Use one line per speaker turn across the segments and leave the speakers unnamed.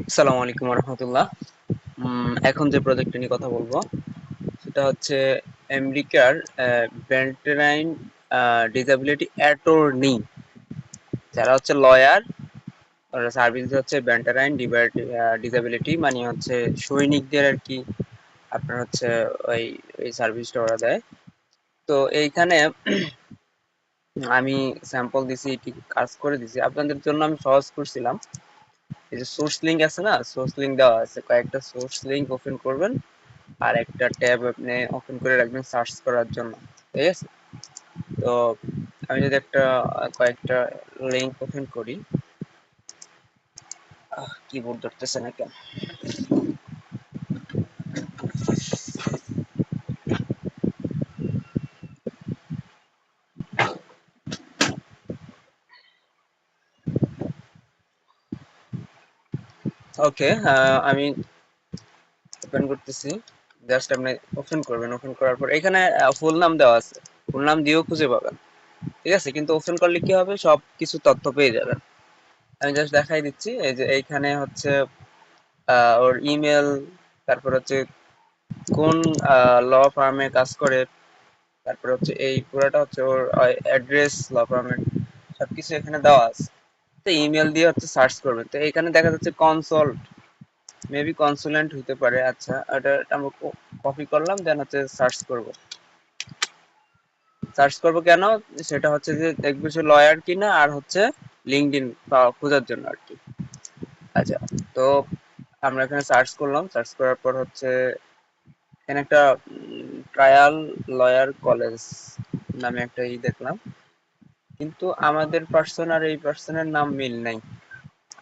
আসসালামু আলাইকুম রহমতুল্লাহ। এখন যে প্রজেক্টটা নিয়ে কথা বলবো সেটা হচ্ছে আমেরিকার ভেটেরান ডিসএবিলিটি অ্যাটর্নি, যারা হচ্ছে লয়ার, সার্ভিস হচ্ছে ভেটেরান ডিসএবিলিটি, মানে হচ্ছে সৈনিকদের আর কি। আপনার হচ্ছে ওই ওই সার্ভিসটা ওরা দেয়। তো এইখানে আমি স্যাম্পল দিছি, ঠিক কাজ করে দিছি আপনাদের জন্য। আমি সহজ করছিলাম, এই যে সোর্স লিঙ্ক আছে না, সোর্স লিঙ্ক দেওয়া আছে, কয়েকটা সোর্স লিঙ্ক ওপেন করবেন আর একটা ট্যাব আপনি ওপেন করে রাখবেন সার্চ করার জন্য। ঠিক আছে? তো আমি যদি একটা কয়েকটা লিঙ্ক ওপেন করি, কিবোর্ড ধরতেছে না কেন? ওকে, আমি ওপেন করতেছি। জাস্ট আপনি ওপেন করবেন, ওপেন করার পর এখানে ফুল নাম দেওয়া আছে, ফুল নাম দিয়েও খুঁজে পাবেন। ঠিক আছে? কিন্তু ওপেন করলে কি হবে, সব কিছু তথ্য পেয়ে যাবেন। আমি জাস্ট দেখাই দিচ্ছি। এই যে এইখানে হচ্ছে ওর ইমেল, তারপর হচ্ছে কোন ল ফার্মে কাজ করে, তারপর হচ্ছে এই পুরাটা হচ্ছে ওর অ্যাড্রেস, ল ফার্মের সবকিছু এখানে দেওয়া আছে। তো ইমেল দিয়ে হচ্ছে সার্চ করবেন। তো এখানে দেখা যাচ্ছে কনসাল্ট, মেবি কনসুলেন্ট হইতে পারে। আচ্ছা, এটা আমরা কপি করলাম, দেন হচ্ছে সার্চ করব। সার্চ করব কেন, সেটা হচ্ছে যে দেখবো সে লয়ার কিনা, আর হচ্ছে লিঙ্কডইন খোঁজার জন্য আর কি। আচ্ছা, তো আমরা এখানে সার্চ করলাম, সার্চ করার পর হচ্ছে এখানে একটা ট্রায়াল লয়ার কলেজ নামে একটা দেখলাম, কিন্তু আমাদের পার্সন আর এই পার্সনের নাম মিল নাই।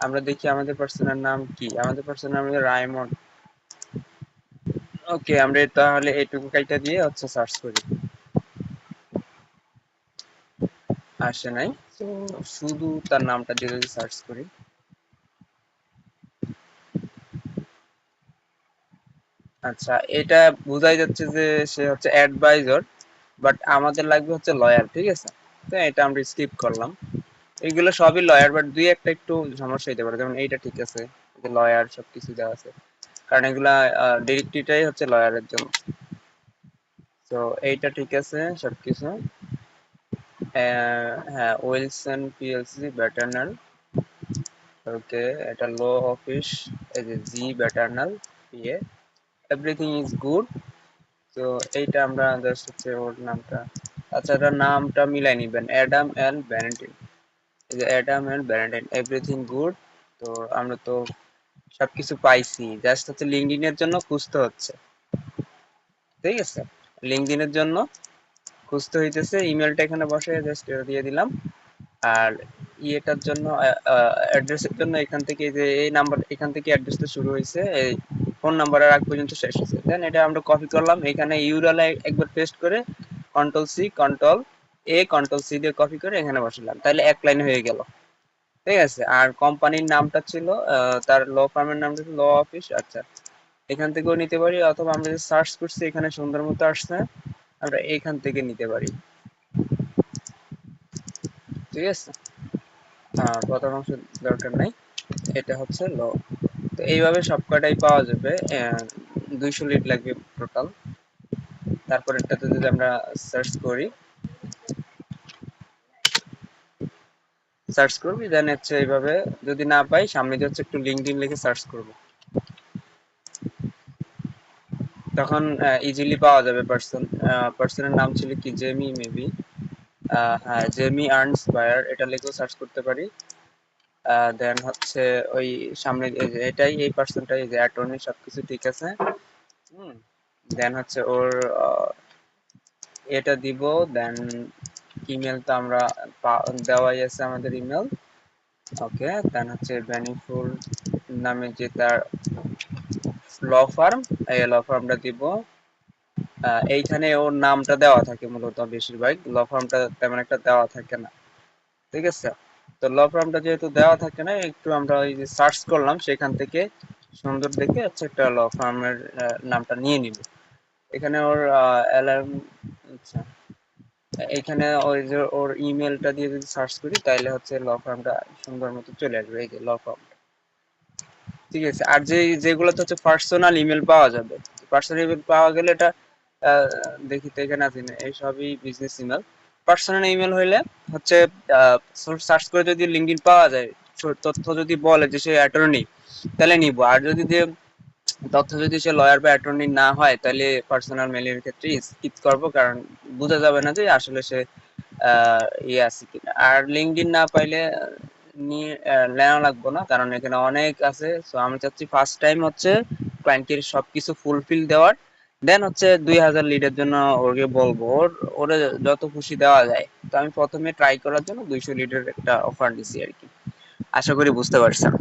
আমরা দেখি আমাদের পার্সনের নাম কি, আমাদের পার্সনের নাম হলো রায়মন্ড। ওকে, আমরা তাহলে এইটুকু কাইটা দিয়ে হচ্ছে সার্চ করি, আসে নাই। তো শুধু তার নামটা দিয়ে যদি সার্চ করি, আচ্ছা, এটা বোঝাই যাচ্ছে যে সে হচ্ছে অ্যাডভাইজর, বাট আমাদের লাগবে হচ্ছে লয়ার। ঠিক আছে? তো এটা আমরা স্কিপ করলাম। এইগুলো সবই লয়ার, বাট দুই একটা একটু সমস্যা হতে পারে, যেমন এইটা ঠিক আছে, লয়ার সবকিছু দেওয়া আছে, কারণ এগুলা ডিরেক্টরিটাই হচ্ছে লয়ারের জন্য। তো এইটা ঠিক আছে সবকিছু। হ্যাঁ, উইলসন পিএলসি ব্যাটার্নাল। ওকে, এটা লো অফিস, এই যে জি ব্যাটার্নাল পিএ, এভরিথিং ইজ গুড। তো এইটা আমরা জাস্ট হচ্ছে ওর নামটা, আচ্ছা, এটার নামটা মিলাই নিবেন, অ্যাডাম এন্ড ভ্যালেন্টিন। এই যে Adam and Valentine, everything good. তো আমরা তো সবকিছু পাইছি, জাস্ট হচ্ছে লিঙ্কডইনের জন্য খুঁজতে হচ্ছে। ঠিক আছে? লিঙ্কডইনের জন্য খুঁজতে হইতেছে, ইমেলটা এখানে বসে জাস্ট দিয়ে দিলাম। আর ইয়েটার জন্য, অ্যাড্রেসের জন্য এখান থেকে যে এই নাম্বার, এখান থেকে অ্যাড্রেসটা শুরু হয়েছে, এই ফোন নাম্বারের আগ পর্যন্ত শেষ হয়েছে। দেন এটা আমরা কপি করলাম, এখানে ইউআরএল একবার পেস্ট করে কন্ট্রোল সি কন্ট্রোল এ কন্ট্রোল সি দিয়ে কপি করে এখানে বসালাম, তাহলে এক লাইন হয়ে গেল। ঠিক আছে? আর কোম্পানির নামটা ছিল, তার ল ফার্মের নামটা ছিল ল অফিস। আচ্ছা, এখান থেকেও নিতে পারি, অথবা আমরা যে সার্চ করছি এখানে সুন্দর মতো আসছে, আমরা এখান থেকে নিতে পারি। ঠিক আছে? প্রথম অংশ দরকার নাই, এটা হচ্ছে ল। তো এইভাবে সবকটাই পাওয়া যাবে। 200 লিট লাগবে টোটাল। তারপর এটাতে যদি আমরা সার্চ করি, সার্চ করবি, দেন হচ্ছে এইভাবে যদি না পাই, সামনে দিয়ে হচ্ছে একটু লিঙ্কডইন লিখে সার্চ করব, তখন ইজিলি পাওয়া যাবে পার্সন। পার্সনের নাম ছিল কি, জেমি মেবি। হ্যাঁ, জেমি আর্নস বায়ার, এটা লিখেও সার্চ করতে পারি। দেন হচ্ছে ওই সামনে এটাই, এই পার্সনটাই, যে অ্যাটর্নি, সবকিছু ঠিক আছে। হুম। দেন হচ্ছে ওর এটা দিব। দেন ইমেল তো আমরা দেওয়াই আছে আমাদের ইমেল। ওকে, দেন হচ্ছে বেনিফুল নামে যে তার ল ফার্ম, এই ল ফার্মটা দিব। এইখানে ওর নামটা দেওয়া থাকে মূলত, বেশিরভাগ ল ফার্মটা তেমন একটা দেওয়া থাকে না। ঠিক আছে? তো ল ফার্মটা যেহেতু দেওয়া থাকে না, একটু আমরা ওই যে সার্চ করলাম সেখান থেকে সুন্দর দেখে হচ্ছে একটা ল ফার্মের নামটা নিয়ে নিব। এখানে ওর অ্যালার্ম, আচ্ছা, এখানে ওই যে ওর ইমেলটা দিয়ে যদি সার্চ করি, তাহলে হচ্ছে ল ফার্মটা সুন্দর মতো চলে আসবে, এই যে ল ফার্ম। ঠিক আছে। আর যেগুলোতে হচ্ছে পার্সোনাল ইমেল পাওয়া যাবে, পার্সোনাল ইমেল পাওয়া গেলে এটা আহ, দেখি তো এখানে আছে না, এই সবই বিজনেস ইমেল। পার্সোনাল ইমেল হইলে হচ্ছে সার্চ করে যদি লিঙ্কডইন পাওয়া যায়, তথ্য যদি বলে যে সে অ্যাটর্নি, তাহলে নিব। আর যদি যে তথ্য যদি সে লয়ার বা অ্যাটর্নি না হয়, তাহলে পার্সোনাল মেলের ক্ষেত্রে স্কিপ করব, কারণ বোঝা যাবে না যে আসলে সে ইয়ে আছে কিনা। আর লিঙ্কডইন না পাইলে নিয়ে নেওয়া লাগবে না, কারণ এখানে অনেক আছে। সো আমি চাচ্ছি ফার্স্ট টাইম হচ্ছে ক্লায়েন্টের সবকিছু ফুলফিল দেওয়ার, দেন হচ্ছে 2000 লিডের জন্য ওকে বলবো, ওরে যত খুশি দেওয়া যায়। তো আমি প্রথমে ট্রাই করার জন্য 200 লিডের একটা অফার দিছি আর কি। আশা করি বুঝতে পারছেন।